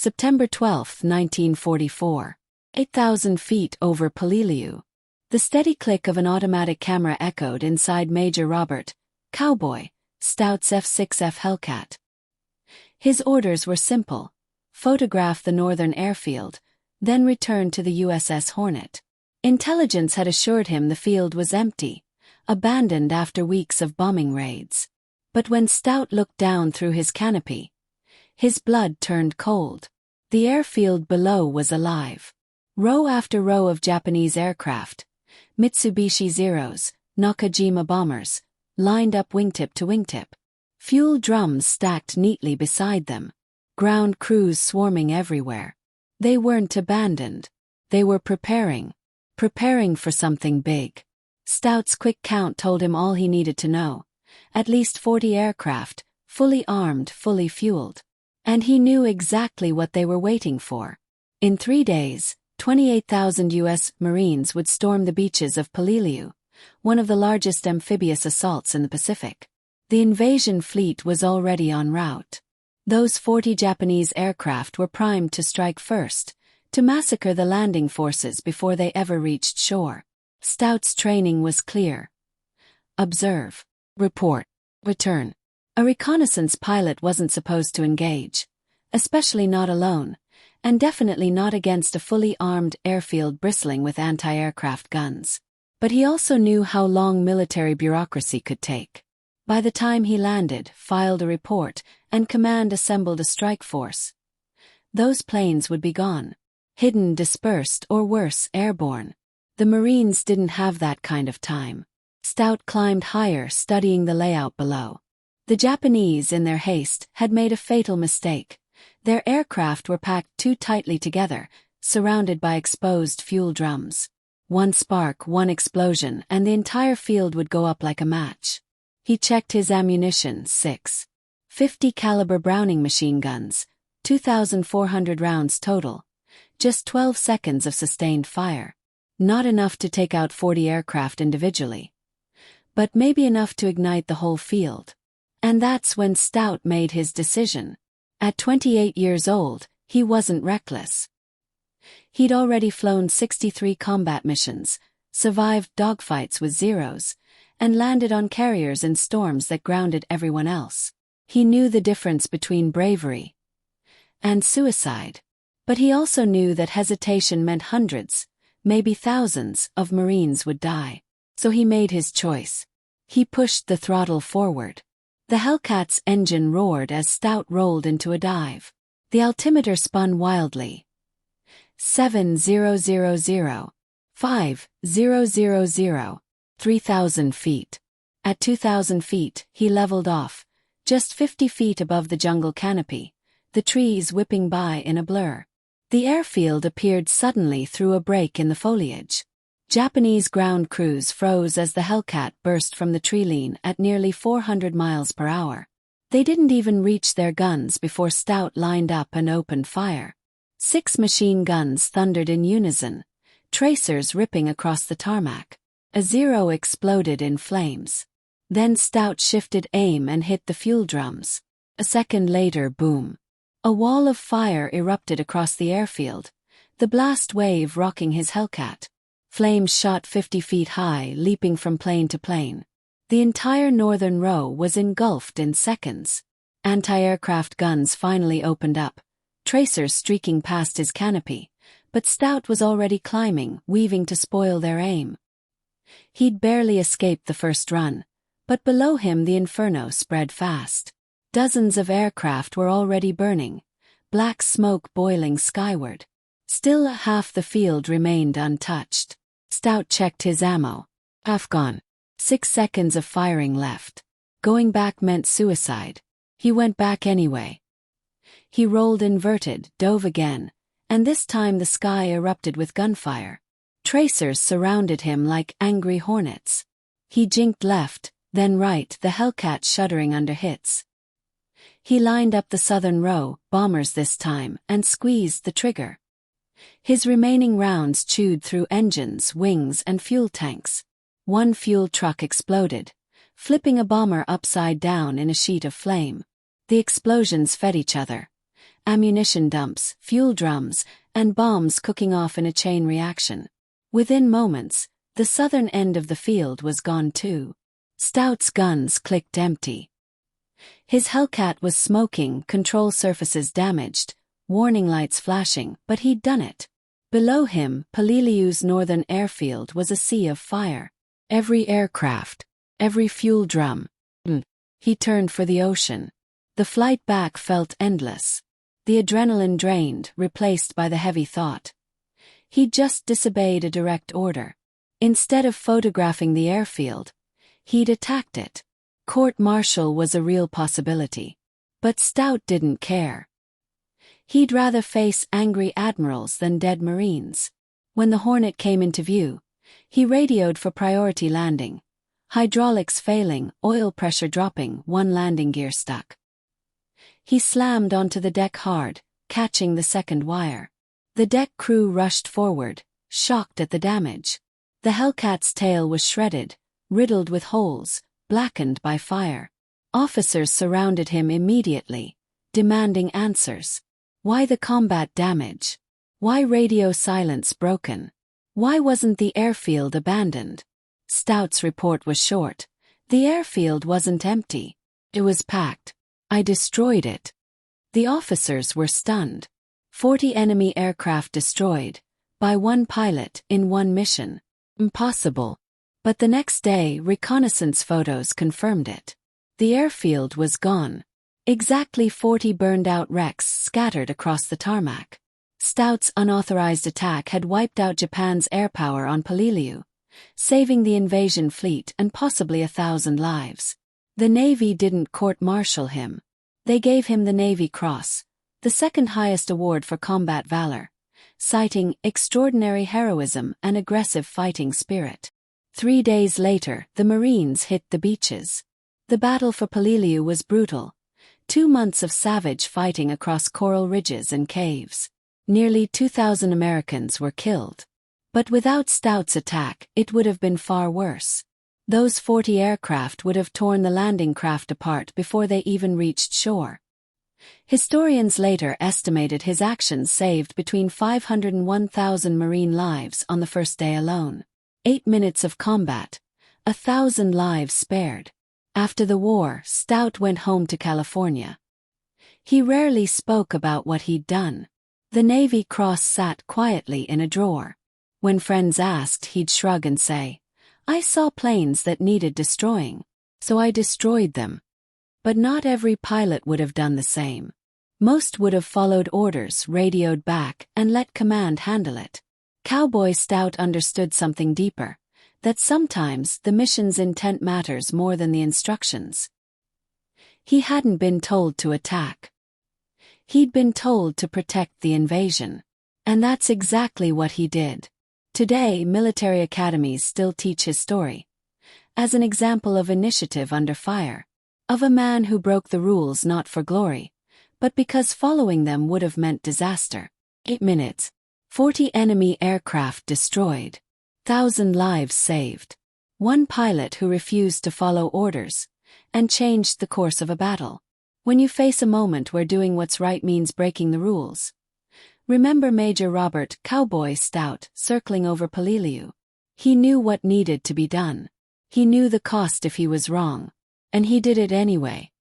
September 12, 1944. 8,000 feet over Peleliu. The steady click of an automatic camera echoed inside Major Robert, Cowboy, Stout's F-6F Hellcat. His orders were simple: photograph the northern airfield, then return to the USS Hornet. Intelligence had assured him the field was empty, abandoned after weeks of bombing raids. But when Stout looked down through his canopy, his blood turned cold. The airfield below was alive. Row after row of Japanese aircraft, Mitsubishi Zeros, Nakajima bombers, lined up wingtip to wingtip. Fuel drums stacked neatly beside them. Ground crews swarming everywhere. They weren't abandoned. They were preparing for something big. Stout's quick count told him all he needed to know. At least 40 aircraft, fully armed, fully fueled. And he knew exactly what they were waiting for. In 3 days, 28,000 U.S. Marines would storm the beaches of Peleliu, one of the largest amphibious assaults in the Pacific. The invasion fleet was already en route. Those 40 Japanese aircraft were primed to strike first, to massacre the landing forces before they ever reached shore. Stout's training was clear. Observe. Report. Return. A reconnaissance pilot wasn't supposed to engage, especially not alone, and definitely not against a fully armed airfield bristling with anti-aircraft guns. But he also knew how long military bureaucracy could take. By the time he landed, filed a report, and command assembled a strike force, those planes would be gone. Hidden, dispersed, or worse, airborne. The Marines didn't have that kind of time. Stout climbed higher, studying the layout below. The Japanese, in their haste, had made a fatal mistake. Their aircraft were packed too tightly together, surrounded by exposed fuel drums. One spark, one explosion, and the entire field would go up like a match. He checked his ammunition: 50 caliber Browning machine guns, 2,400 rounds total. Just 12 seconds of sustained fire. Not enough to take out 40 aircraft individually, but maybe enough to ignite the whole field. And that's when Stout made his decision. At 28 years old, he wasn't reckless. He'd already flown 63 combat missions, survived dogfights with Zeros, and landed on carriers in storms that grounded everyone else. He knew the difference between bravery and suicide. But he also knew that hesitation meant hundreds, maybe thousands, of Marines would die. So he made his choice. He pushed the throttle forward. The Hellcat's engine roared as Stout rolled into a dive. The altimeter spun wildly. 7,000, 5,000, 3,000 feet. At 2,000 feet, he leveled off, just 50 feet above the jungle canopy, the trees whipping by in a blur. The airfield appeared suddenly through a break in the foliage. Japanese ground crews froze as the Hellcat burst from the tree line at nearly 400 miles per hour. They didn't even reach their guns before Stout lined up and opened fire. 6 machine guns thundered in unison, tracers ripping across the tarmac. A Zero exploded in flames. Then Stout shifted aim and hit the fuel drums. A second later, boom. A wall of fire erupted across the airfield, the blast wave rocking his Hellcat. Flames shot 50 feet high, leaping from plane to plane. The entire northern row was engulfed in seconds. Anti-aircraft guns finally opened up, tracers streaking past his canopy, but Stout was already climbing, weaving to spoil their aim. He'd barely escaped the first run, but below him the inferno spread fast. Dozens of aircraft were already burning, black smoke boiling skyward. Still half the field remained untouched. Stout checked his ammo. Half gone. 6 seconds of firing left. Going back meant suicide. He went back anyway. He rolled inverted, dove again, and this time the sky erupted with gunfire. Tracers surrounded him like angry hornets. He jinked left, then right, the Hellcat shuddering under hits. He lined up the southern row, bombers this time, and squeezed the trigger. His remaining rounds chewed through engines, wings, and fuel tanks. One fuel truck exploded, flipping a bomber upside down in a sheet of flame. The explosions fed each other, ammunition dumps, fuel drums, and bombs cooking off in a chain reaction. Within moments, the southern end of the field was gone too. Stout's guns clicked empty. His Hellcat was smoking, control surfaces damaged, warning lights flashing, but he'd done it. Below him, Peleliu's northern airfield was a sea of fire. Every aircraft, every fuel drum. He turned for the ocean. The flight back felt endless. The adrenaline drained, replaced by the heavy thought. He'd just disobeyed a direct order. Instead of photographing the airfield, he'd attacked it. Court-martial was a real possibility. But Stout didn't care. He'd rather face angry admirals than dead Marines. When the Hornet came into view, he radioed for priority landing. Hydraulics failing, oil pressure dropping, one landing gear stuck. He slammed onto the deck hard, catching the second wire. The deck crew rushed forward, shocked at the damage. The Hellcat's tail was shredded, riddled with holes, blackened by fire. Officers surrounded him immediately, demanding answers. Why the combat damage? Why radio silence broken? Why wasn't the airfield abandoned? Stout's report was short. The airfield wasn't empty. It was packed. I destroyed it. The officers were stunned. 40 enemy aircraft destroyed, by one pilot in one mission. Impossible. But the next day, reconnaissance photos confirmed it. The airfield was gone. Exactly 40 burned-out wrecks scattered across the tarmac. Stout's unauthorized attack had wiped out Japan's air power on Peleliu, saving the invasion fleet and possibly 1,000 lives. The Navy didn't court-martial him. They gave him the Navy Cross, the second highest award for combat valor, citing extraordinary heroism and aggressive fighting spirit. 3 days later, the Marines hit the beaches. The battle for Peleliu was brutal. 2 months of savage fighting across coral ridges and caves. Nearly 2,000 Americans were killed. But without Stout's attack, it would have been far worse. Those 40 aircraft would have torn the landing craft apart before they even reached shore. Historians later estimated his actions saved between 500 and 1,000 Marine lives on the first day alone. 8 minutes of combat, 1,000 lives spared. After the war, Stout went home to California. He rarely spoke about what he'd done. The Navy Cross sat quietly in a drawer. When friends asked, he'd shrug and say, "I saw planes that needed destroying, so I destroyed them." But not every pilot would have done the same. Most would have followed orders, radioed back, and let command handle it. Cowboy Stout understood something deeper, that sometimes the mission's intent matters more than the instructions. He hadn't been told to attack. He'd been told to protect the invasion. And that's exactly what he did. Today, military academies still teach his story, as an example of initiative under fire, of a man who broke the rules not for glory, but because following them would have meant disaster. 8 minutes. 40 enemy aircraft destroyed. 1,000 lives saved. One pilot who refused to follow orders, and changed the course of a battle. When you face a moment where doing what's right means breaking the rules, remember Major Robert "Cowboy" Stout circling over Peleliu. He knew what needed to be done. He knew the cost if he was wrong. And he did it anyway.